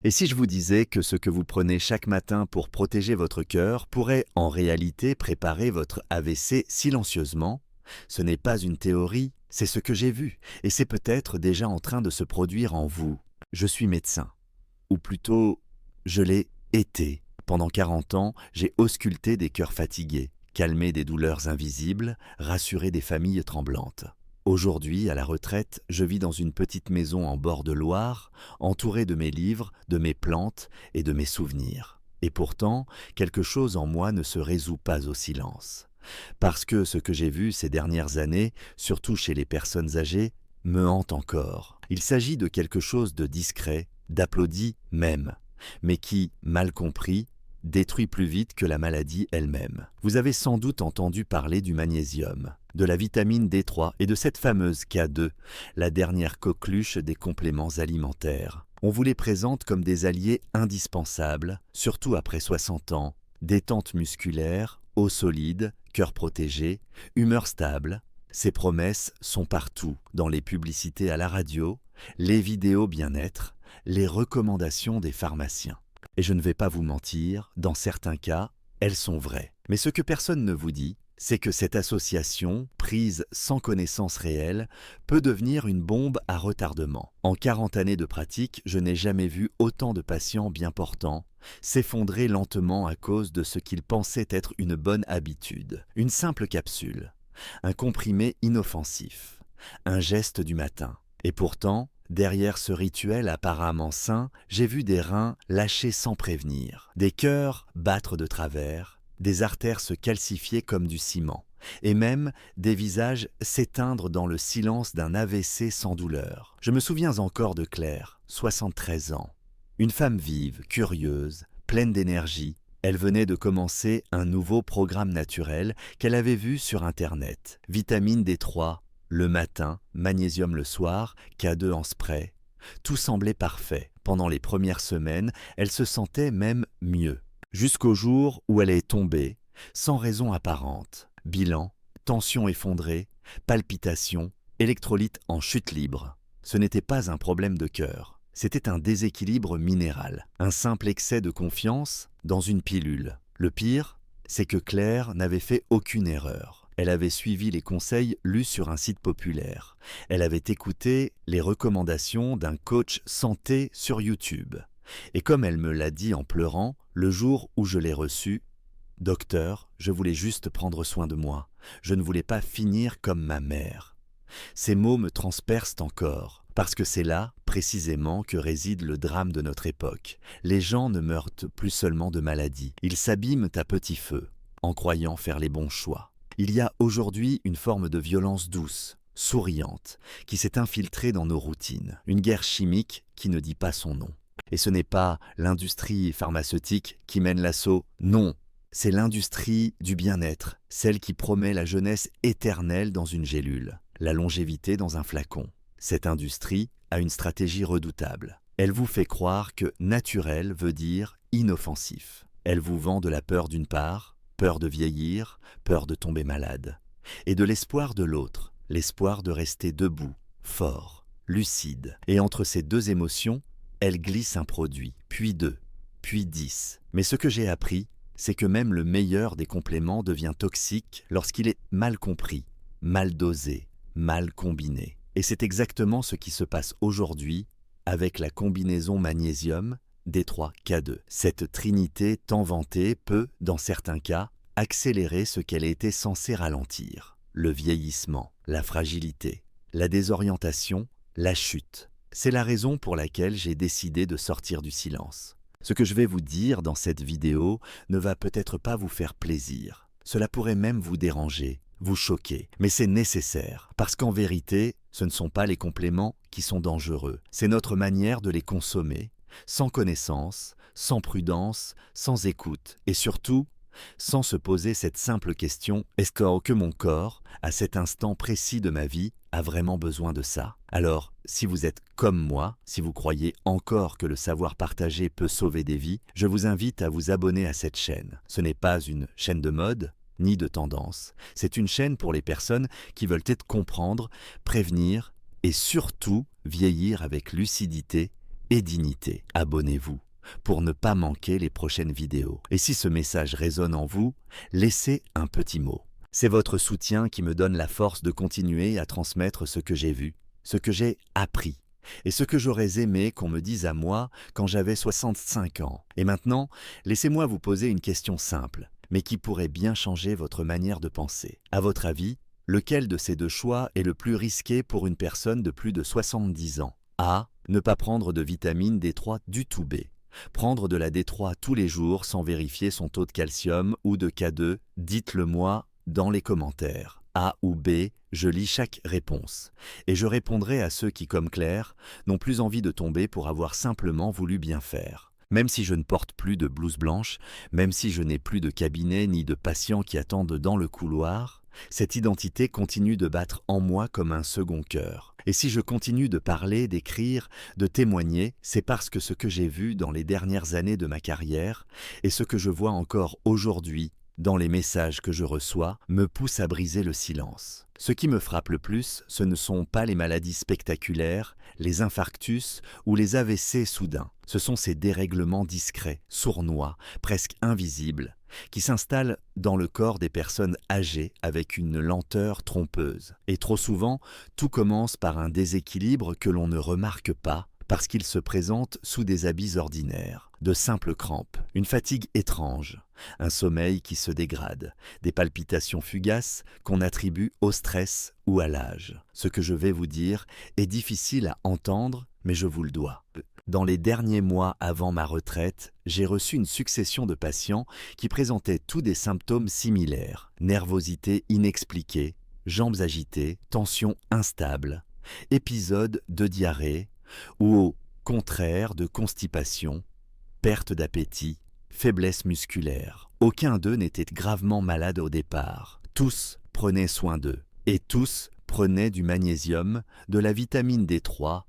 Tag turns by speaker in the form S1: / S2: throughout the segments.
S1: Et si je vous disais que ce que vous prenez chaque matin pour protéger votre cœur pourrait en réalité préparer votre AVC silencieusement? Ce n'est pas une théorie, c'est ce que j'ai vu, et c'est peut-être déjà en train de se produire en vous. Je suis médecin. Ou plutôt, je l'ai été. Pendant 40 ans, j'ai ausculté des cœurs fatigués, calmé des douleurs invisibles, rassuré des familles tremblantes. Aujourd'hui, à la retraite, je vis dans une petite maison en bord de Loire, entouré de mes livres, de mes plantes et de mes souvenirs. Et pourtant, quelque chose en moi ne se résout pas au silence. Parce que ce que j'ai vu ces dernières années, surtout chez les personnes âgées, me hante encore. Il s'agit de quelque chose de discret, d'applaudi même, mais qui, mal compris, détruit plus vite que la maladie elle-même. Vous avez sans doute entendu parler du magnésium, de la vitamine D3 et de cette fameuse K2, la dernière coqueluche des compléments alimentaires. On vous les présente comme des alliés indispensables, surtout après 60 ans, détente musculaire, eau solide, cœur protégé, humeur stable. Ces promesses sont partout, dans les publicités à la radio, les vidéos bien-être, les recommandations des pharmaciens. Et je ne vais pas vous mentir, dans certains cas, elles sont vraies. Mais ce que personne ne vous dit, c'est que cette association, prise sans connaissance réelle, peut devenir une bombe à retardement. En 40 années de pratique, je n'ai jamais vu autant de patients bien portants s'effondrer lentement à cause de ce qu'ils pensaient être une bonne habitude. Une simple capsule, un comprimé inoffensif, un geste du matin. Et pourtant, derrière ce rituel apparemment sain, j'ai vu des reins lâcher sans prévenir, des cœurs battre de travers, des artères se calcifier comme du ciment, et même des visages s'éteindre dans le silence d'un AVC sans douleur. Je me souviens encore de Claire, 73 ans. Une femme vive, curieuse, pleine d'énergie. Elle venait de commencer un nouveau programme naturel qu'elle avait vu sur Internet. Vitamine D3 le matin, magnésium le soir, K2 en spray. Tout semblait parfait. Pendant les premières semaines, elle se sentait même mieux. Jusqu'au jour où elle est tombée, sans raison apparente. Bilan, tension effondrée, palpitations, électrolytes en chute libre. Ce n'était pas un problème de cœur. C'était un déséquilibre minéral, un simple excès de confiance dans une pilule. Le pire, c'est que Claire n'avait fait aucune erreur. Elle avait suivi les conseils lus sur un site populaire. Elle avait écouté les recommandations d'un coach santé sur YouTube. Et comme elle me l'a dit en pleurant, le jour où je l'ai reçue, « Docteur, je voulais juste prendre soin de moi. Je ne voulais pas finir comme ma mère. » Ces mots me transpercent encore, parce que c'est là, précisément, que réside le drame de notre époque. Les gens ne meurent plus seulement de maladie, ils s'abîment à petit feu, en croyant faire les bons choix. Il y a aujourd'hui une forme de violence douce, souriante, qui s'est infiltrée dans nos routines, une guerre chimique qui ne dit pas son nom. Et ce n'est pas l'industrie pharmaceutique qui mène l'assaut, non, c'est l'industrie du bien-être, celle qui promet la jeunesse éternelle dans une gélule, la longévité dans un flacon. Cette industrie a une stratégie redoutable. Elle vous fait croire que naturel veut dire inoffensif. Elle vous vend de la peur d'une part, peur de vieillir, peur de tomber malade, et de l'espoir de l'autre, l'espoir de rester debout, fort, lucide. Et entre ces deux émotions, elle glisse un produit, puis deux, puis 10. Mais ce que j'ai appris, c'est que même le meilleur des compléments devient toxique lorsqu'il est mal compris, mal dosé, mal combiné. Et c'est exactement ce qui se passe aujourd'hui avec la combinaison magnésium D3K2. Cette trinité tant vantée peut, dans certains cas, accélérer ce qu'elle était censée ralentir. Le vieillissement, la fragilité, la désorientation, la chute. C'est la raison pour laquelle j'ai décidé de sortir du silence. Ce que je vais vous dire dans cette vidéo ne va peut-être pas vous faire plaisir. Cela pourrait même vous déranger, vous choquer. Mais c'est nécessaire, parce qu'en vérité, ce ne sont pas les compléments qui sont dangereux. C'est notre manière de les consommer, sans connaissance, sans prudence, sans écoute, et surtout, sans se poser cette simple question, est-ce que mon corps, à cet instant précis de ma vie, a vraiment besoin de ça? Alors, si vous êtes comme moi, si vous croyez encore que le savoir partagé peut sauver des vies, je vous invite à vous abonner à cette chaîne. Ce n'est pas une chaîne de mode, ni de tendance. C'est une chaîne pour les personnes qui veulent comprendre, prévenir et surtout vieillir avec lucidité et dignité. Abonnez-vous pour ne pas manquer les prochaines vidéos. Et si ce message résonne en vous, laissez un petit mot. C'est votre soutien qui me donne la force de continuer à transmettre ce que j'ai vu, ce que j'ai appris, et ce que j'aurais aimé qu'on me dise à moi quand j'avais 65 ans. Et maintenant, laissez-moi vous poser une question simple, mais qui pourrait bien changer votre manière de penser. À votre avis, lequel de ces deux choix est le plus risqué pour une personne de plus de 70 ans? A. Ne pas prendre de vitamine D3 du tout. B. Prendre de la D3 tous les jours sans vérifier son taux de calcium ou de K2, dites-le moi dans les commentaires. A ou B, je lis chaque réponse. Et je répondrai à ceux qui, comme Claire, n'ont plus envie de tomber pour avoir simplement voulu bien faire. Même si je ne porte plus de blouse blanche, même si je n'ai plus de cabinet ni de patients qui attendent dans le couloir, cette identité continue de battre en moi comme un second cœur. Et si je continue de parler, d'écrire, de témoigner, c'est parce que ce que j'ai vu dans les dernières années de ma carrière et ce que je vois encore aujourd'hui dans les messages que je reçois me pousse à briser le silence. Ce qui me frappe le plus, ce ne sont pas les maladies spectaculaires, les infarctus ou les AVC soudains. Ce sont ces dérèglements discrets, sournois, presque invisibles, qui s'installent dans le corps des personnes âgées avec une lenteur trompeuse. Et trop souvent, tout commence par un déséquilibre que l'on ne remarque pas parce qu'il se présente sous des habits ordinaires, de simples crampes, une fatigue étrange, un sommeil qui se dégrade, des palpitations fugaces qu'on attribue au stress ou à l'âge. Ce que je vais vous dire est difficile à entendre, mais je vous le dois. Dans les derniers mois avant ma retraite, j'ai reçu une succession de patients qui présentaient tous des symptômes similaires, nervosité inexpliquée, jambes agitées, tension instable, épisodes de diarrhée, ou au contraire de constipation, perte d'appétit, faiblesse musculaire. Aucun d'eux n'était gravement malade au départ. Tous prenaient soin d'eux. Et tous prenaient du magnésium, de la vitamine D3,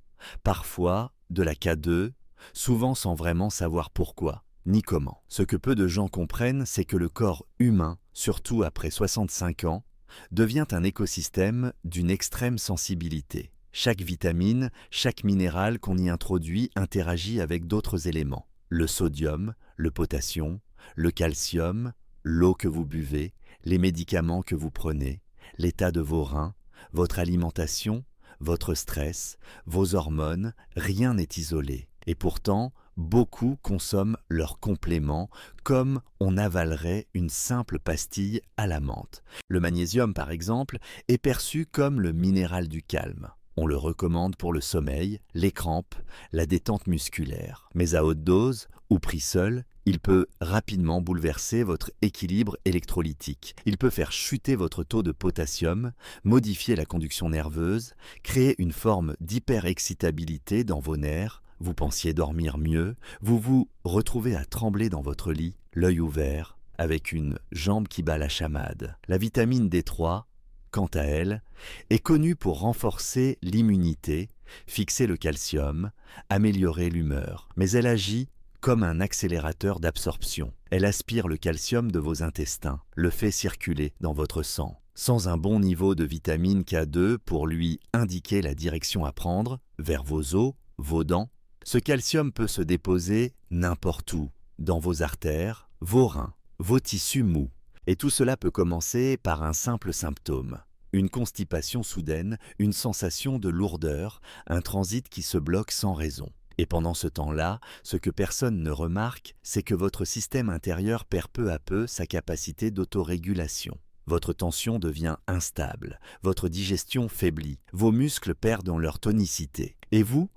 S1: parfois de la K2, souvent sans vraiment savoir pourquoi, ni comment. Ce que peu de gens comprennent, c'est que le corps humain, surtout après 65 ans, devient un écosystème d'une extrême sensibilité. Chaque vitamine, chaque minéral qu'on y introduit interagit avec d'autres éléments. Le sodium, le potassium, le calcium, l'eau que vous buvez, les médicaments que vous prenez, l'état de vos reins, votre alimentation, votre stress, vos hormones, rien n'est isolé. Et pourtant, beaucoup consomment leurs compléments comme on avalerait une simple pastille à la menthe. Le magnésium, par exemple, est perçu comme le minéral du calme. On le recommande pour le sommeil, les crampes, la détente musculaire. Mais à haute dose, ou pris seul, il peut rapidement bouleverser votre équilibre électrolytique. Il peut faire chuter votre taux de potassium, modifier la conduction nerveuse, créer une forme d'hyperexcitabilité dans vos nerfs. Vous pensiez dormir mieux, vous vous retrouvez à trembler dans votre lit, l'œil ouvert, avec une jambe qui bat la chamade. La vitamine D3, quant à elle, est connue pour renforcer l'immunité, fixer le calcium, améliorer l'humeur. Mais elle agit comme un accélérateur d'absorption. Elle aspire le calcium de vos intestins, le fait circuler dans votre sang. Sans un bon niveau de vitamine K2 pour lui indiquer la direction à prendre, vers vos os, vos dents, ce calcium peut se déposer n'importe où, dans vos artères, vos reins, vos tissus mous. Et tout cela peut commencer par un simple symptôme. Une constipation soudaine, une sensation de lourdeur, un transit qui se bloque sans raison. Et pendant ce temps-là, ce que personne ne remarque, c'est que votre système intérieur perd peu à peu sa capacité d'autorégulation. Votre tension devient instable, votre digestion faiblit, vos muscles perdent leur tonicité. Et vous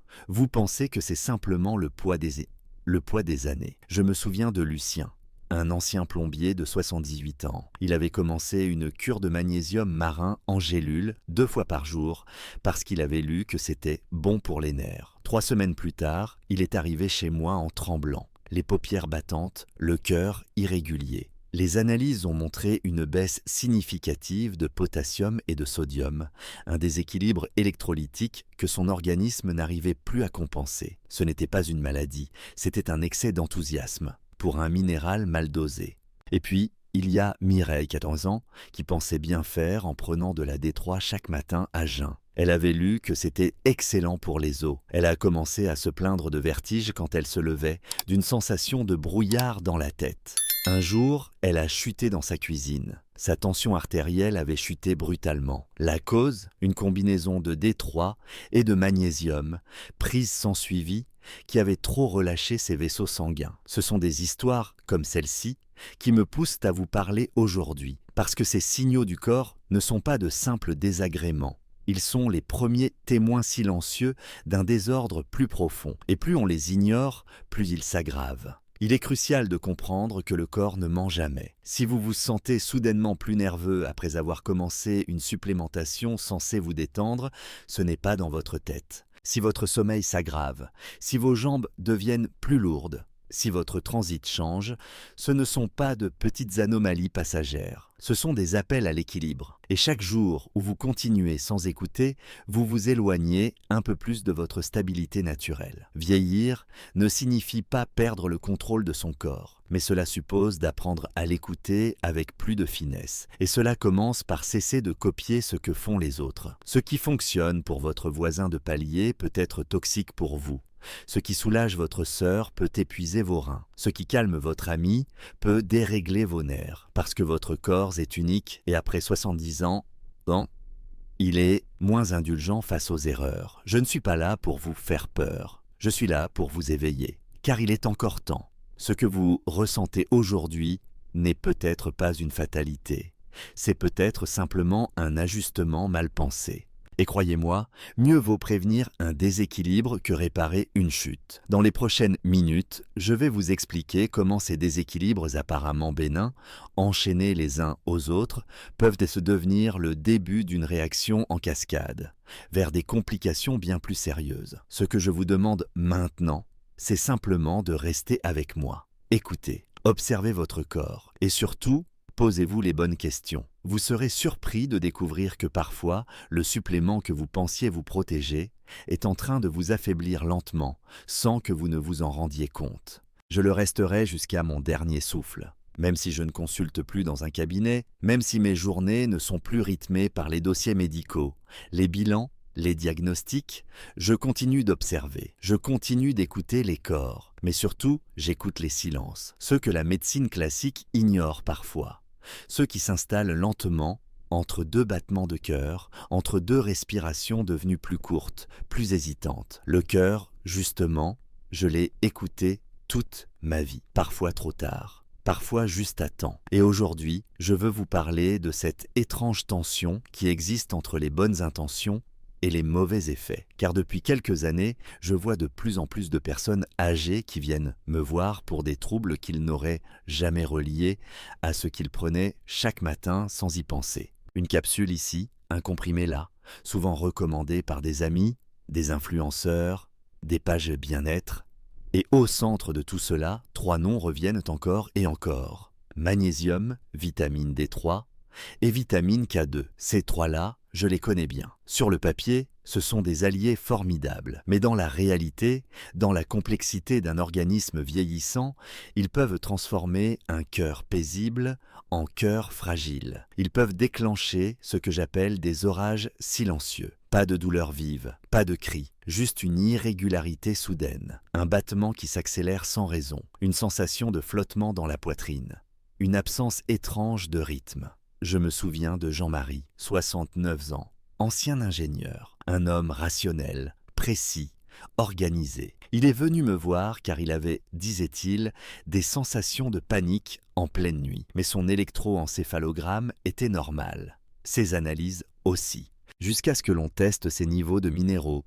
S1: pensez que c'est simplement le poids des années. Je me souviens de Lucien, un ancien plombier de 78 ans. Il avait commencé une cure de magnésium marin en gélule 2 fois par jour parce qu'il avait lu que c'était bon pour les nerfs. 3 semaines plus tard, il est arrivé chez moi en tremblant, les paupières battantes, le cœur irrégulier. Les analyses ont montré une baisse significative de potassium et de sodium, un déséquilibre électrolytique que son organisme n'arrivait plus à compenser. Ce n'était pas une maladie, c'était un excès d'enthousiasme pour un minéral mal dosé. Et puis, il y a Mireille, 14 ans, qui pensait bien faire en prenant de la D3 chaque matin à jeun. Elle avait lu que c'était excellent pour les os. Elle a commencé à se plaindre de vertige quand elle se levait, d'une sensation de brouillard dans la tête. Un jour, elle a chuté dans sa cuisine. Sa tension artérielle avait chuté brutalement. La cause, une combinaison de D3 et de magnésium, prise sans suivi, qui avait trop relâché ses vaisseaux sanguins. Ce sont des histoires comme celle-ci qui me poussent à vous parler aujourd'hui, parce que ces signaux du corps ne sont pas de simples désagréments. Ils sont les premiers témoins silencieux d'un désordre plus profond, et plus on les ignore, plus ils s'aggravent. Il est crucial de comprendre que le corps ne ment jamais. Si vous vous sentez soudainement plus nerveux après avoir commencé une supplémentation censée vous détendre, ce n'est pas dans votre tête. Si votre sommeil s'aggrave, si vos jambes deviennent plus lourdes, si votre transit change, ce ne sont pas de petites anomalies passagères. Ce sont des appels à l'équilibre. Et chaque jour où vous continuez sans écouter, vous vous éloignez un peu plus de votre stabilité naturelle. Vieillir ne signifie pas perdre le contrôle de son corps, mais cela suppose d'apprendre à l'écouter avec plus de finesse. Et cela commence par cesser de copier ce que font les autres. Ce qui fonctionne pour votre voisin de palier peut être toxique pour vous. Ce qui soulage votre sœur peut épuiser vos reins. Ce qui calme votre ami peut dérégler vos nerfs. Parce que votre corps est unique et après 70 ans, il est moins indulgent face aux erreurs. Je ne suis pas là pour vous faire peur. Je suis là pour vous éveiller. Car il est encore temps. Ce que vous ressentez aujourd'hui n'est peut-être pas une fatalité. C'est peut-être simplement un ajustement mal pensé. Et croyez-moi, mieux vaut prévenir un déséquilibre que réparer une chute. Dans les prochaines minutes, je vais vous expliquer comment ces déséquilibres apparemment bénins, enchaînés les uns aux autres, peuvent se devenir le début d'une réaction en cascade, vers des complications bien plus sérieuses. Ce que je vous demande maintenant, c'est simplement de rester avec moi. Écoutez, observez votre corps et surtout, posez-vous les bonnes questions. Vous serez surpris de découvrir que parfois, le supplément que vous pensiez vous protéger est en train de vous affaiblir lentement, sans que vous ne vous en rendiez compte. Je le resterai jusqu'à mon dernier souffle. Même si je ne consulte plus dans un cabinet, même si mes journées ne sont plus rythmées par les dossiers médicaux, les bilans, les diagnostics, je continue d'observer, je continue d'écouter les corps, mais surtout, j'écoute les silences, ceux que la médecine classique ignore parfois. Ceux qui s'installent lentement entre deux battements de cœur, entre deux respirations devenues plus courtes, plus hésitantes. Le cœur, justement, je l'ai écouté toute ma vie, parfois trop tard, parfois juste à temps. Et aujourd'hui, je veux vous parler de cette étrange tension qui existe entre les bonnes intentions et les mauvais effets. Car depuis quelques années, je vois de plus en plus de personnes âgées qui viennent me voir pour des troubles qu'ils n'auraient jamais reliés à ce qu'ils prenaient chaque matin sans y penser. Une capsule ici, un comprimé là, souvent recommandé par des amis, des influenceurs, des pages bien-être. Et au centre de tout cela, 3 noms reviennent encore et encore. Magnésium, vitamine D3 et vitamine K2. Ces 3-là, je les connais bien. Sur le papier, ce sont des alliés formidables. Mais dans la réalité, dans la complexité d'un organisme vieillissant, ils peuvent transformer un cœur paisible en cœur fragile. Ils peuvent déclencher ce que j'appelle des orages silencieux. Pas de douleur vive, pas de cris, juste une irrégularité soudaine. Un battement qui s'accélère sans raison, une sensation de flottement dans la poitrine, une absence étrange de rythme. Je me souviens de Jean-Marie, 69 ans, ancien ingénieur, un homme rationnel, précis, organisé. Il est venu me voir car il avait, disait-il, des sensations de panique en pleine nuit. Mais son électroencéphalogramme était normal, ses analyses aussi, jusqu'à ce que l'on teste ses niveaux de minéraux,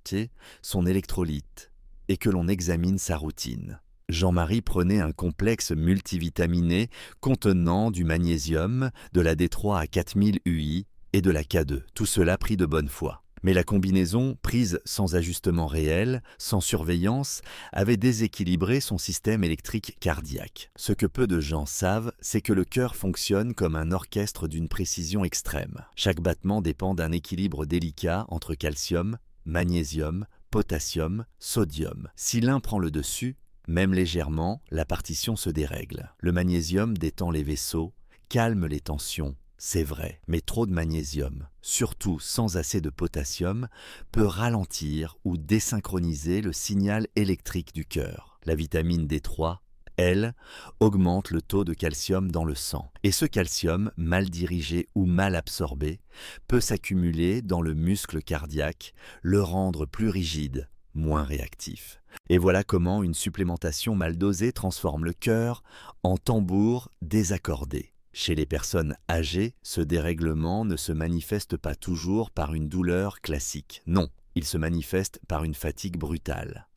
S1: son électrolyte, et que l'on examine sa routine. Jean-Marie prenait un complexe multivitaminé contenant du magnésium, de la D3 à 4000 UI et de la K2, tout cela pris de bonne foi. Mais la combinaison, prise sans ajustement réel, sans surveillance, avait déséquilibré son système électrique cardiaque. Ce que peu de gens savent, c'est que le cœur fonctionne comme un orchestre d'une précision extrême. Chaque battement dépend d'un équilibre délicat entre calcium, magnésium, potassium, sodium. Si l'un prend le dessus, même légèrement, la partition se dérègle. Le magnésium détend les vaisseaux, calme les tensions, c'est vrai, mais trop de magnésium, surtout sans assez de potassium, peut ralentir ou désynchroniser le signal électrique du cœur. La vitamine D3, elle, augmente le taux de calcium dans le sang. Et ce calcium, mal dirigé ou mal absorbé, peut s'accumuler dans le muscle cardiaque, le rendre plus rigide, moins réactif. Et voilà comment une supplémentation mal dosée transforme le cœur en tambour désaccordé. Chez les personnes âgées, ce dérèglement ne se manifeste pas toujours par une douleur classique. Non, il se manifeste par une fatigue brutale.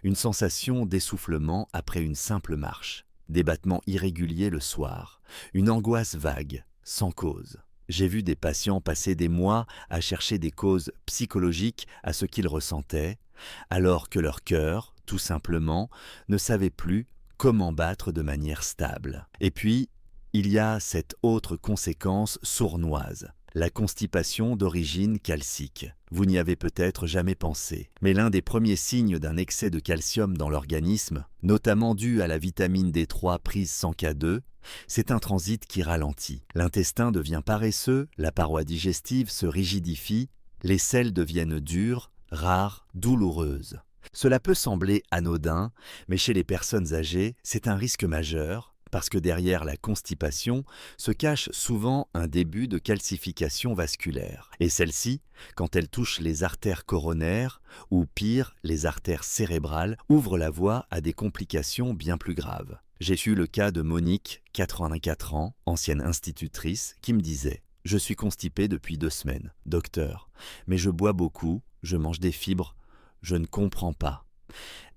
S1: Une sensation d'essoufflement après une simple marche, des battements irréguliers le soir, une angoisse vague, sans cause. J'ai vu des patients passer des mois à chercher des causes psychologiques à ce qu'ils ressentaient, alors que leur cœur, tout simplement, ne savait plus comment battre de manière stable. Et puis, il y a cette autre conséquence sournoise, la constipation d'origine calcique. Vous n'y avez peut-être jamais pensé, mais l'un des premiers signes d'un excès de calcium dans l'organisme, notamment dû à la vitamine D3 prise sans K2, c'est un transit qui ralentit. L'intestin devient paresseux, la paroi digestive se rigidifie, les selles deviennent dures, rares, douloureuses. Cela peut sembler anodin, mais chez les personnes âgées, c'est un risque majeur, parce que derrière la constipation se cache souvent un début de calcification vasculaire. Et celle-ci, quand elle touche les artères coronaires, ou pire, les artères cérébrales, ouvre la voie à des complications bien plus graves. J'ai eu le cas de Monique, 84 ans, ancienne institutrice, qui me disait « Je suis constipée depuis 2 semaines, docteur, mais je bois beaucoup, je mange des fibres, je ne comprends pas. »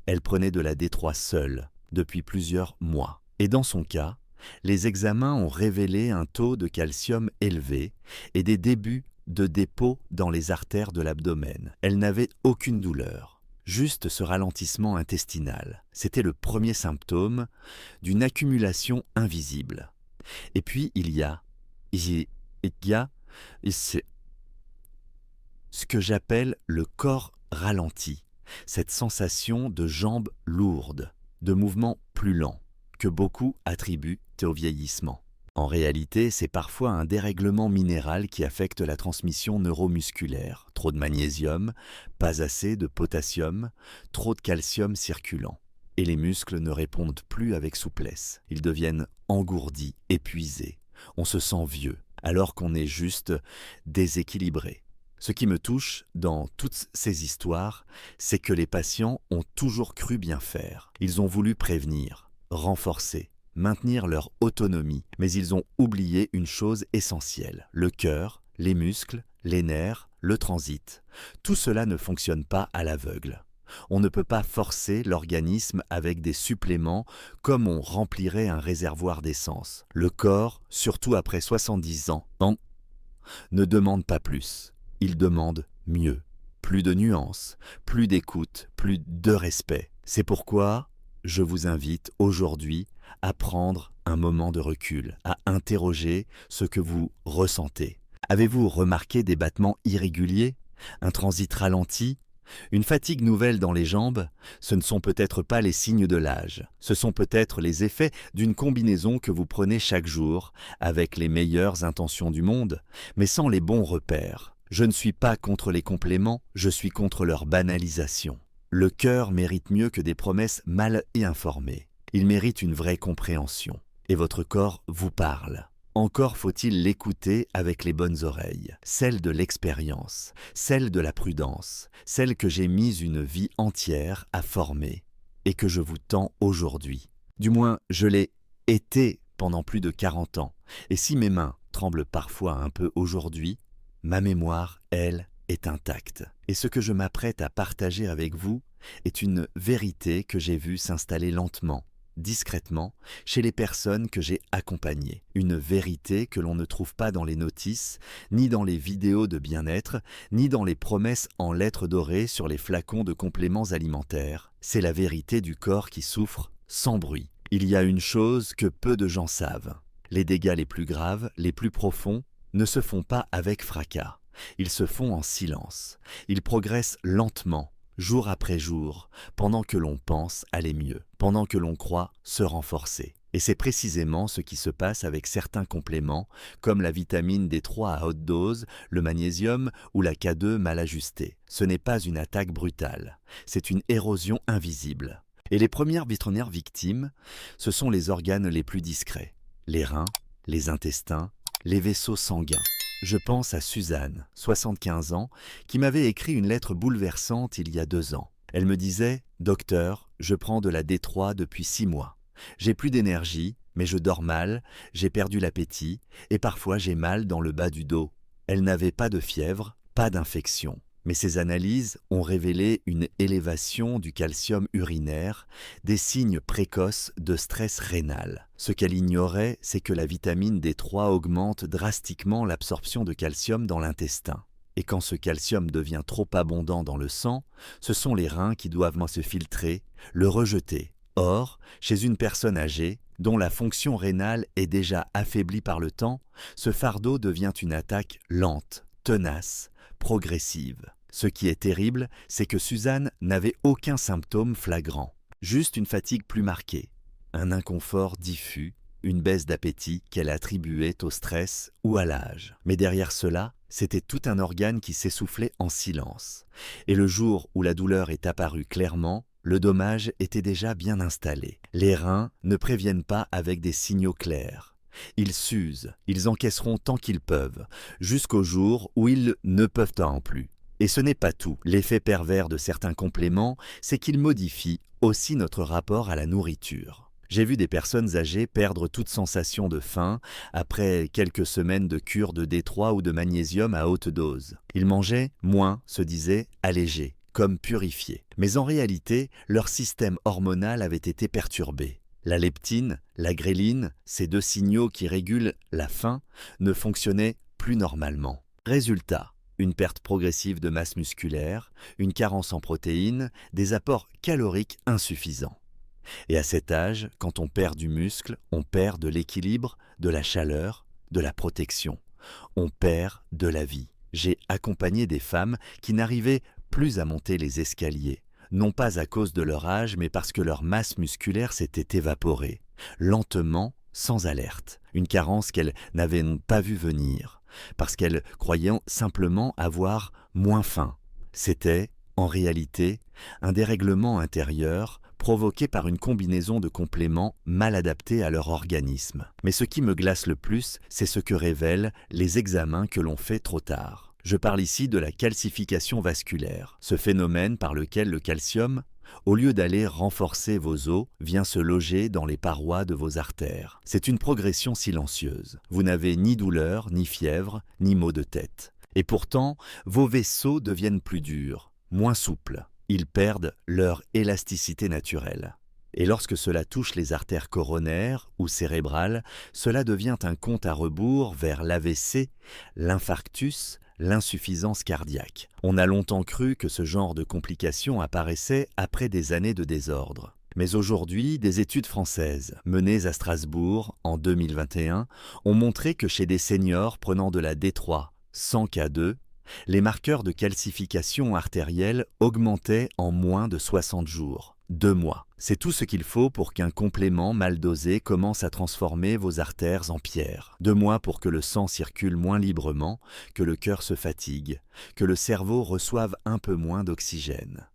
S1: Elle prenait de la D3 seule, depuis plusieurs mois. Et dans son cas, les examens ont révélé un taux de calcium élevé et des débuts de dépôt dans les artères de l'abdomen. Elle n'avait aucune douleur, juste ce ralentissement intestinal. C'était le premier symptôme d'une accumulation invisible. Et puis il y a ce que j'appelle le corps ralenti, cette sensation de jambes lourdes, de mouvements plus lents, que beaucoup attribuent au vieillissement. En réalité, c'est parfois un dérèglement minéral qui affecte la transmission neuromusculaire. Trop de magnésium, pas assez de potassium, trop de calcium circulant. Et les muscles ne répondent plus avec souplesse. Ils deviennent engourdis, épuisés. On se sent vieux, alors qu'on est juste déséquilibré. Ce qui me touche dans toutes ces histoires, c'est que les patients ont toujours cru bien faire. Ils ont voulu prévenir, renforcer, maintenir leur autonomie, mais ils ont oublié une chose essentielle. Le cœur, les muscles, les nerfs, le transit, tout cela ne fonctionne pas à l'aveugle. On ne peut pas forcer l'organisme avec des suppléments comme on remplirait un réservoir d'essence. Le corps, surtout après 70 ans, ne demande pas plus. Il demande mieux. Plus de nuances, plus d'écoute, plus de respect. C'est pourquoi je vous invite aujourd'hui à prendre un moment de recul, à interroger ce que vous ressentez. Avez-vous remarqué des battements irréguliers, un transit ralenti, une fatigue nouvelle dans les jambes? Ce ne sont peut-être pas les signes de l'âge, ce sont peut-être les effets d'une combinaison que vous prenez chaque jour avec les meilleures intentions du monde, mais sans les bons repères. Je ne suis pas contre les compléments, je suis contre leur banalisation. Le cœur mérite mieux que des promesses mal informées. Il mérite une vraie compréhension. Et votre corps vous parle. Encore faut-il l'écouter avec les bonnes oreilles, celles de l'expérience, celles de la prudence, celles que j'ai mis une vie entière à former et que je vous tends aujourd'hui. Du moins, je l'ai été pendant plus de 40 ans. Et si mes mains tremblent parfois un peu aujourd'hui, ma mémoire, elle, est intacte. Et ce que je m'apprête à partager avec vous est une vérité que j'ai vue s'installer lentement, discrètement, chez les personnes que j'ai accompagnées. Une vérité que l'on ne trouve pas dans les notices, ni dans les vidéos de bien-être, ni dans les promesses en lettres dorées sur les flacons de compléments alimentaires. C'est la vérité du corps qui souffre sans bruit. Il y a une chose que peu de gens savent. Les dégâts les plus graves, les plus profonds, ne se font pas avec fracas. Ils se font en silence. Ils progressent lentement, jour après jour, pendant que l'on pense aller mieux, pendant que l'on croit se renforcer. Et c'est précisément ce qui se passe avec certains compléments, comme la vitamine D3 à haute dose, le magnésium ou la K2 mal ajustée. Ce n'est pas une attaque brutale, c'est une érosion invisible. Et les premières victimes, ce sont les organes les plus discrets, les reins, les intestins, les vaisseaux sanguins. Je pense à Suzanne, 75 ans, qui m'avait écrit une lettre bouleversante il y a 2 ans. Elle me disait « Docteur, je prends de la D3 depuis 6 mois. J'ai plus d'énergie, mais je dors mal, j'ai perdu l'appétit et parfois j'ai mal dans le bas du dos. » Elle n'avait pas de fièvre, pas d'infection. Mais ces analyses ont révélé une élévation du calcium urinaire, des signes précoces de stress rénal. Ce qu'elle ignorait, c'est que la vitamine D3 augmente drastiquement l'absorption de calcium dans l'intestin. Et quand ce calcium devient trop abondant dans le sang, ce sont les reins qui doivent se filtrer, le rejeter. Or, chez une personne âgée, dont la fonction rénale est déjà affaiblie par le temps, ce fardeau devient une attaque lente, tenace, progressive. Ce qui est terrible, c'est que Suzanne n'avait aucun symptôme flagrant, juste une fatigue plus marquée, un inconfort diffus, une baisse d'appétit qu'elle attribuait au stress ou à l'âge. Mais derrière cela, c'était tout un organe qui s'essoufflait en silence. Et le jour où la douleur est apparue clairement, le dommage était déjà bien installé. Les reins ne préviennent pas avec des signaux clairs. Ils s'usent, ils encaisseront tant qu'ils peuvent, jusqu'au jour où ils ne peuvent en plus. Et ce n'est pas tout. L'effet pervers de certains compléments, c'est qu'ils modifient aussi notre rapport à la nourriture. J'ai vu des personnes âgées perdre toute sensation de faim après quelques semaines de cure de D3 ou de magnésium à haute dose. Ils mangeaient moins, se disaient allégés, comme purifiés. Mais en réalité, leur système hormonal avait été perturbé. La leptine, la gréline, ces 2 signaux qui régulent la faim, ne fonctionnaient plus normalement. Résultat, une perte progressive de masse musculaire, une carence en protéines, des apports caloriques insuffisants. Et à cet âge, quand on perd du muscle, on perd de l'équilibre, de la chaleur, de la protection. On perd de la vie. J'ai accompagné des femmes qui n'arrivaient plus à monter les escaliers, non pas à cause de leur âge, mais parce que leur masse musculaire s'était évaporée, lentement, sans alerte. Une carence qu'elles n'avaient pas vue venir, parce qu'elles croyaient simplement avoir moins faim. C'était, en réalité, un dérèglement intérieur provoqué par une combinaison de compléments mal adaptés à leur organisme. Mais ce qui me glace le plus, c'est ce que révèlent les examens que l'on fait trop tard. Je parle ici de la calcification vasculaire, ce phénomène par lequel le calcium, au lieu d'aller renforcer vos os, vient se loger dans les parois de vos artères. C'est une progression silencieuse. Vous n'avez ni douleur, ni fièvre, ni maux de tête. Et pourtant, vos vaisseaux deviennent plus durs, moins souples. Ils perdent leur élasticité naturelle. Et lorsque cela touche les artères coronaires ou cérébrales, cela devient un compte à rebours vers l'AVC, l'infarctus, l'insuffisance cardiaque. On a longtemps cru que ce genre de complications apparaissait après des années de désordre. Mais aujourd'hui, des études françaises, menées à Strasbourg en 2021, ont montré que chez des seniors prenant de la D3 sans K2, les marqueurs de calcification artérielle augmentaient en moins de 60 jours, 2 mois. C'est tout ce qu'il faut pour qu'un complément mal dosé commence à transformer vos artères en pierre. 2 mois pour que le sang circule moins librement, que le cœur se fatigue, que le cerveau reçoive un peu moins d'oxygène.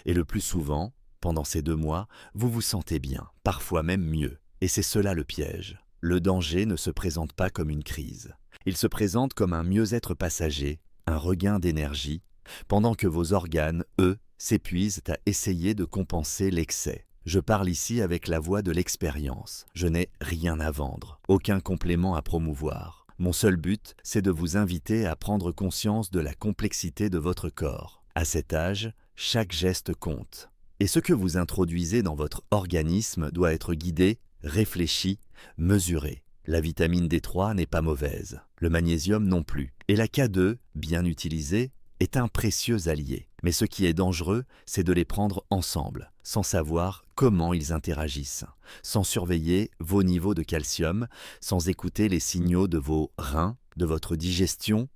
S1: Et le plus souvent, pendant ces 2 mois, vous vous sentez bien, parfois même mieux. Et c'est cela le piège. Le danger ne se présente pas comme une crise. Il se présente comme un mieux-être passager, un regain d'énergie, pendant que vos organes, eux, s'épuisent à essayer de compenser l'excès. Je parle ici avec la voix de l'expérience. Je n'ai rien à vendre, aucun complément à promouvoir. Mon seul but, c'est de vous inviter à prendre conscience de la complexité de votre corps. À cet âge, chaque geste compte. Et ce que vous introduisez dans votre organisme doit être guidé, réfléchi, mesuré. La vitamine D3 n'est pas mauvaise, le magnésium non plus. Et la K2, bien utilisée, est un précieux allié. Mais ce qui est dangereux, c'est de les prendre ensemble, sans savoir comment ils interagissent, sans surveiller vos niveaux de calcium, sans écouter les signaux de vos reins, de votre digestion,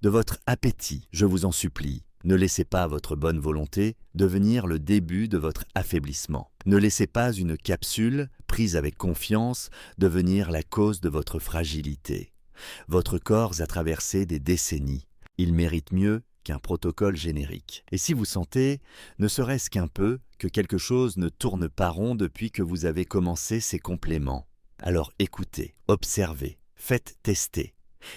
S1: de votre appétit. Je vous en supplie, Ne laissez pas votre bonne volonté devenir le début de votre affaiblissement. Ne laissez pas une capsule, prise avec confiance, devenir la cause de votre fragilité. Votre corps a traversé des décennies. Il mérite mieux qu'un protocole générique. Et si vous sentez, ne serait-ce qu'un peu, que quelque chose ne tourne pas rond depuis que vous avez commencé ces compléments, alors écoutez, observez, faites tester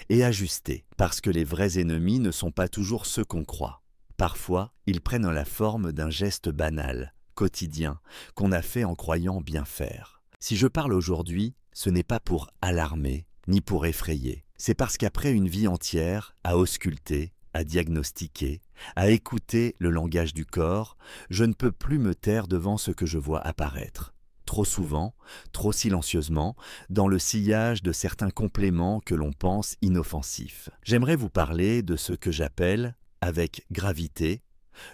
S1: et ajustez, parce que les vrais ennemis ne sont pas toujours ceux qu'on croit. Parfois, ils prennent la forme d'un geste banal, quotidien, qu'on a fait en croyant bien faire. Si je parle aujourd'hui, ce n'est pas pour alarmer, ni pour effrayer. C'est parce qu'après une vie entière à ausculter, à diagnostiquer, à écouter le langage du corps, je ne peux plus me taire devant ce que je vois apparaître. Trop souvent, trop silencieusement, dans le sillage de certains compléments que l'on pense inoffensifs. J'aimerais vous parler de ce que j'appelle, avec gravité,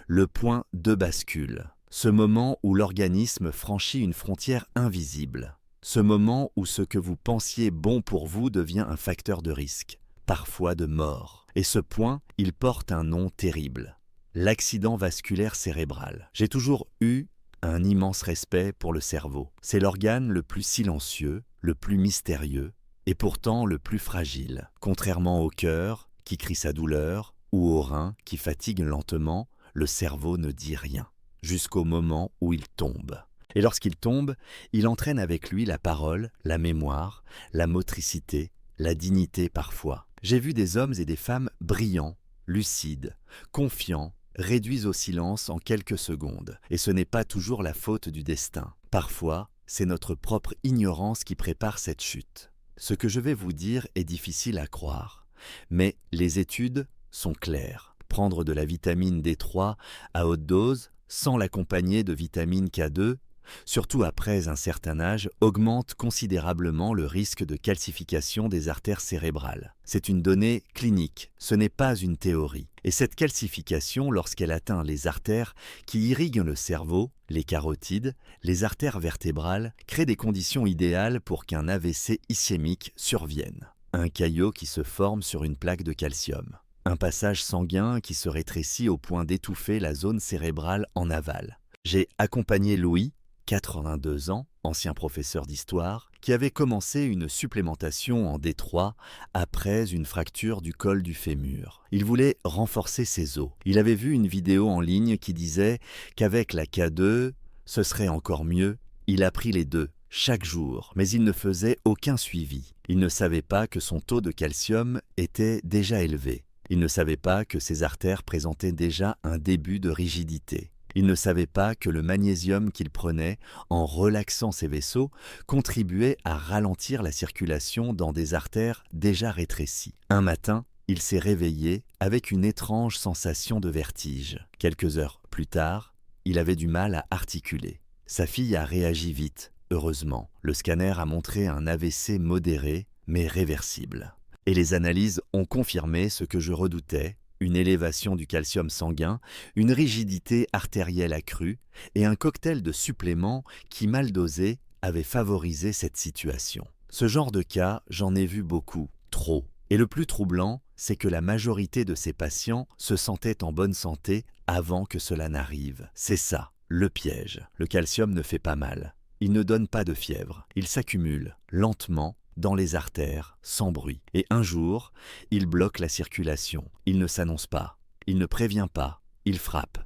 S1: le point de bascule. Ce moment où l'organisme franchit une frontière invisible. Ce moment où ce que vous pensiez bon pour vous devient un facteur de risque, parfois de mort. Et ce point, il porte un nom terrible, l'accident vasculaire cérébral. J'ai toujours eu un immense respect pour le cerveau. C'est l'organe le plus silencieux, le plus mystérieux, et pourtant le plus fragile. Contrairement au cœur, qui crie sa douleur, ou au rein, qui fatigue lentement, le cerveau ne dit rien, jusqu'au moment où il tombe. Et lorsqu'il tombe, il entraîne avec lui la parole, la mémoire, la motricité, la dignité parfois. J'ai vu des hommes et des femmes brillants, lucides, confiants, réduits au silence en quelques secondes. Et ce n'est pas toujours la faute du destin. Parfois, c'est notre propre ignorance qui prépare cette chute. Ce que je vais vous dire est difficile à croire, mais les études sont claires. Prendre de la vitamine D3 à haute dose, sans l'accompagner de vitamine K2, surtout après un certain âge, augmente considérablement le risque de calcification des artères cérébrales. C'est une donnée clinique, ce n'est pas une théorie. Et cette calcification, lorsqu'elle atteint les artères qui irriguent le cerveau, les carotides, les artères vertébrales, crée des conditions idéales pour qu'un AVC ischémique survienne. Un caillot qui se forme sur une plaque de calcium. Un passage sanguin qui se rétrécit au point d'étouffer la zone cérébrale en aval. J'ai accompagné Louis, 82 ans, ancien professeur d'histoire, qui avait commencé une supplémentation en D3 après une fracture du col du fémur. Il voulait renforcer ses os. Il avait vu une vidéo en ligne qui disait qu'avec la K2, ce serait encore mieux. Il a pris les deux, chaque jour, mais il ne faisait aucun suivi. Il ne savait pas que son taux de calcium était déjà élevé. Il ne savait pas que ses artères présentaient déjà un début de rigidité. Il ne savait pas que le magnésium qu'il prenait, en relaxant ses vaisseaux, contribuait à ralentir la circulation dans des artères déjà rétrécies. Un matin, il s'est réveillé avec une étrange sensation de vertige. Quelques heures plus tard, il avait du mal à articuler. Sa fille a réagi vite, heureusement. Le scanner a montré un AVC modéré, mais réversible. Et les analyses ont confirmé ce que je redoutais, une élévation du calcium sanguin, une rigidité artérielle accrue et un cocktail de suppléments qui, mal dosés, avait favorisé cette situation. Ce genre de cas, j'en ai vu beaucoup, trop. Et le plus troublant, c'est que la majorité de ces patients se sentaient en bonne santé avant que cela n'arrive. C'est ça, le piège. Le calcium ne fait pas mal. Il ne donne pas de fièvre. Il s'accumule, lentement, dans les artères, sans bruit. Et un jour, il bloque la circulation. Il ne s'annonce pas, il ne prévient pas, il frappe.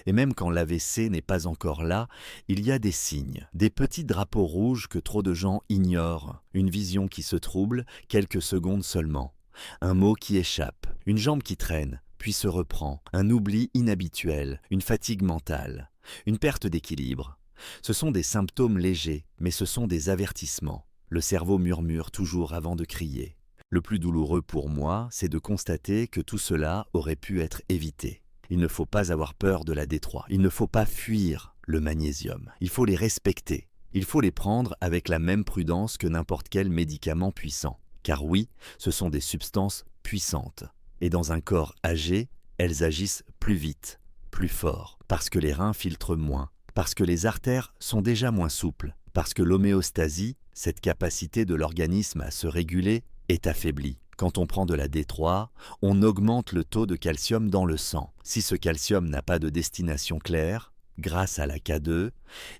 S1: Et même quand l'AVC n'est pas encore là, il y a des signes, des petits drapeaux rouges que trop de gens ignorent, une vision qui se trouble quelques secondes seulement, un mot qui échappe, une jambe qui traîne, puis se reprend, un oubli inhabituel, une fatigue mentale, une perte d'équilibre. Ce sont des symptômes légers, mais ce sont des avertissements. Le cerveau murmure toujours avant de crier. Le plus douloureux pour moi, c'est de constater que tout cela aurait pu être évité. Il ne faut pas avoir peur de la D3. Il ne faut pas fuir le magnésium. Il faut les respecter. Il faut les prendre avec la même prudence que n'importe quel médicament puissant. Car oui, ce sont des substances puissantes. Et dans un corps âgé, elles agissent plus vite, plus fort, parce que les reins filtrent moins, parce que les artères sont déjà moins souples, parce que l'homéostasie, cette capacité de l'organisme à se réguler, est affaiblie. Quand on prend de la D3, on augmente le taux de calcium dans le sang. Si ce calcium n'a pas de destination claire, grâce à la K2,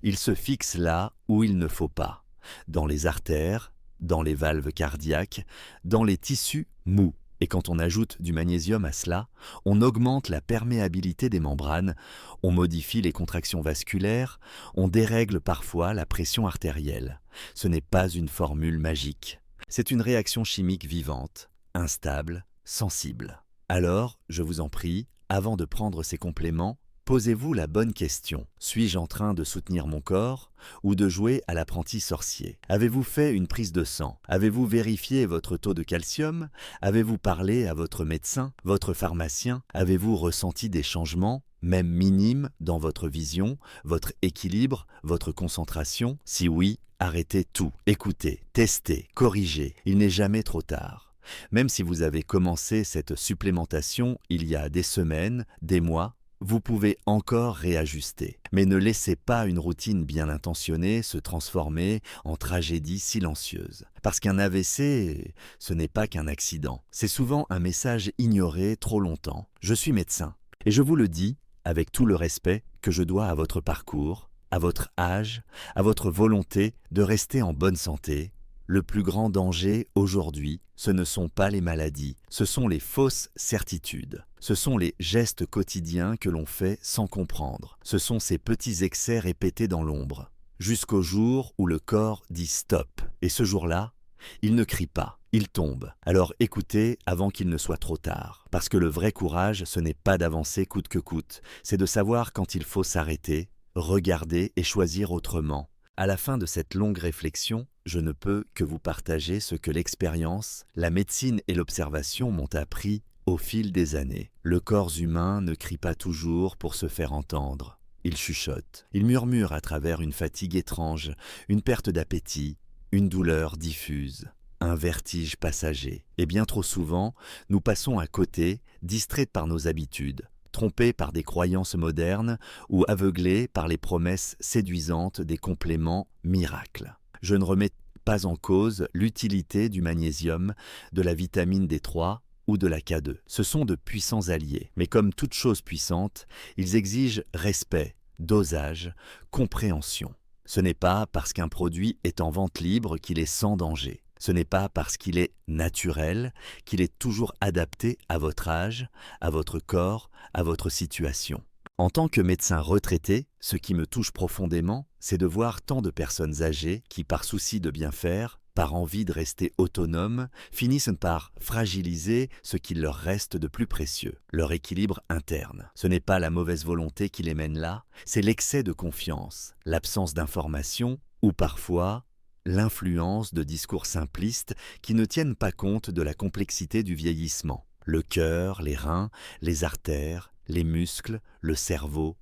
S1: il se fixe là où il ne faut pas, dans les artères, dans les valves cardiaques, dans les tissus mous. Et quand on ajoute du magnésium à cela, on augmente la perméabilité des membranes, on modifie les contractions vasculaires, on dérègle parfois la pression artérielle. Ce n'est pas une formule magique. C'est une réaction chimique vivante, instable, sensible. Alors, je vous en prie, avant de prendre ces compléments, posez-vous la bonne question. Suis-je en train de soutenir mon corps ou de jouer à l'apprenti sorcier? Avez-vous fait une prise de sang? Avez-vous vérifié votre taux de calcium? Avez-vous parlé à votre médecin, votre pharmacien? Avez-vous ressenti des changements, même minimes, dans votre vision, votre équilibre, votre concentration? Si oui, arrêtez tout. Écoutez, testez, corrigez. Il n'est jamais trop tard. Même si vous avez commencé cette supplémentation il y a des semaines, des mois, vous pouvez encore réajuster. Mais ne laissez pas une routine bien intentionnée se transformer en tragédie silencieuse. Parce qu'un AVC, ce n'est pas qu'un accident. C'est souvent un message ignoré trop longtemps. Je suis médecin. Et je vous le dis, avec tout le respect que je dois à votre parcours, à votre âge, à votre volonté de rester en bonne santé. Le plus grand danger aujourd'hui, ce ne sont pas les maladies, ce sont les fausses certitudes. Ce sont les gestes quotidiens que l'on fait sans comprendre. Ce sont ces petits excès répétés dans l'ombre. Jusqu'au jour où le corps dit stop. Et ce jour-là, il ne crie pas, il tombe. Alors écoutez avant qu'il ne soit trop tard. Parce que le vrai courage, ce n'est pas d'avancer coûte que coûte. C'est de savoir quand il faut s'arrêter, regarder et choisir autrement. À la fin de cette longue réflexion, je ne peux que vous partager ce que l'expérience, la médecine et l'observation m'ont appris au fil des années. Le corps humain ne crie pas toujours pour se faire entendre. Il chuchote, il murmure à travers une fatigue étrange, une perte d'appétit, une douleur diffuse, un vertige passager. Et bien trop souvent, nous passons à côté, distraits par nos habitudes, trompés par des croyances modernes ou aveuglés par les promesses séduisantes des compléments miracles. Je ne remets pas en cause l'utilité du magnésium, de la vitamine D3 ou de la K2. Ce sont de puissants alliés, mais comme toute chose puissante, ils exigent respect, dosage, compréhension. Ce n'est pas parce qu'un produit est en vente libre qu'il est sans danger. Ce n'est pas parce qu'il est naturel qu'il est toujours adapté à votre âge, à votre corps, à votre situation. En tant que médecin retraité, ce qui me touche profondément, c'est de voir tant de personnes âgées qui, par souci de bien faire, par envie de rester autonomes, finissent par fragiliser ce qu'il leur reste de plus précieux, leur équilibre interne. Ce n'est pas la mauvaise volonté qui les mène là, c'est l'excès de confiance, l'absence d'information ou parfois l'influence de discours simplistes qui ne tiennent pas compte de la complexité du vieillissement. Le cœur, les reins, les artères, les muscles, le cerveau,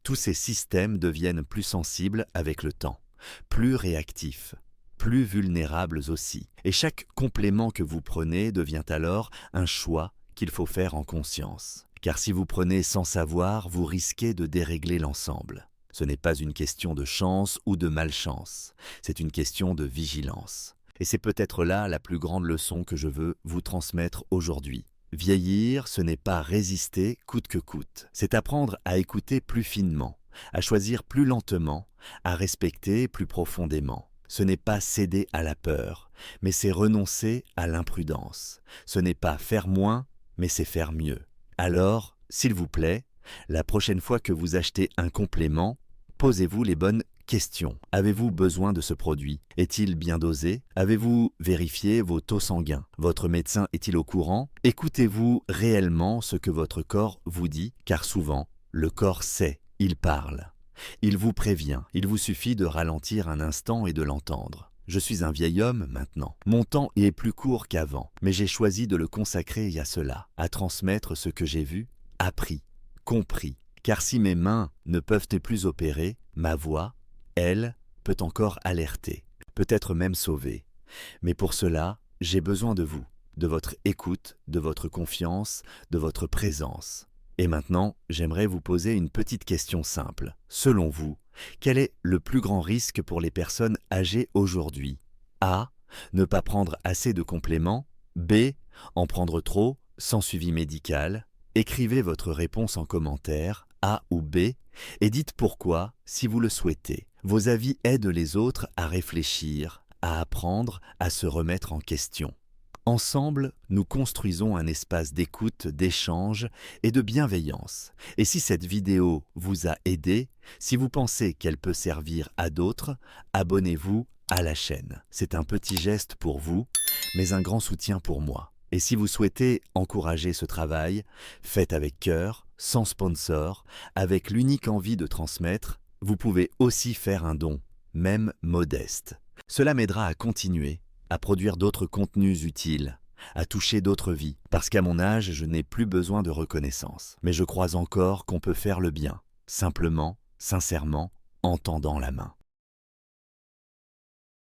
S1: tous ces systèmes deviennent plus sensibles avec le temps, plus réactifs, plus vulnérables aussi. Et chaque complément que vous prenez devient alors un choix qu'il faut faire en conscience. Car si vous prenez sans savoir, vous risquez de dérégler l'ensemble. Ce n'est pas une question de chance ou de malchance, c'est une question de vigilance. Et c'est peut-être là la plus grande leçon que je veux vous transmettre aujourd'hui. Vieillir, ce n'est pas résister coûte que coûte, c'est apprendre à écouter plus finement, à choisir plus lentement, à respecter plus profondément. Ce n'est pas céder à la peur, mais c'est renoncer à l'imprudence. Ce n'est pas faire moins, mais c'est faire mieux. Alors, s'il vous plaît, la prochaine fois que vous achetez un complément, posez-vous les bonnes questions. Avez-vous besoin de ce produit? Est-il bien dosé? Avez-vous vérifié vos taux sanguins? Votre médecin est-il au courant? Écoutez-vous réellement ce que votre corps vous dit? Car souvent, le corps sait, il parle. Il vous prévient, il vous suffit de ralentir un instant et de l'entendre. Je suis un vieil homme maintenant. Mon temps est plus court qu'avant, mais j'ai choisi de le consacrer à cela, à transmettre ce que j'ai vu, appris, compris. Car si mes mains ne peuvent plus opérer, ma voix, elle, peut encore alerter, peut-être même sauver. Mais pour cela, j'ai besoin de vous, de votre écoute, de votre confiance, de votre présence. Et maintenant, j'aimerais vous poser une petite question simple. Selon vous, quel est le plus grand risque pour les personnes âgées aujourd'hui? A. Ne pas prendre assez de compléments. B. En prendre trop, sans suivi médical. Écrivez votre réponse en commentaire, A ou B, et dites pourquoi, si vous le souhaitez. Vos avis aident les autres à réfléchir, à apprendre, à se remettre en question. Ensemble, nous construisons un espace d'écoute, d'échange et de bienveillance. Et si cette vidéo vous a aidé, si vous pensez qu'elle peut servir à d'autres, abonnez-vous à la chaîne. C'est un petit geste pour vous, mais un grand soutien pour moi. Et si vous souhaitez encourager ce travail, faites avec cœur, sans sponsor, avec l'unique envie de transmettre, vous pouvez aussi faire un don, même modeste. Cela m'aidera à continuer, à produire d'autres contenus utiles, à toucher d'autres vies, parce qu'à mon âge, je n'ai plus besoin de reconnaissance. Mais je crois encore qu'on peut faire le bien, simplement, sincèrement, en tendant la main.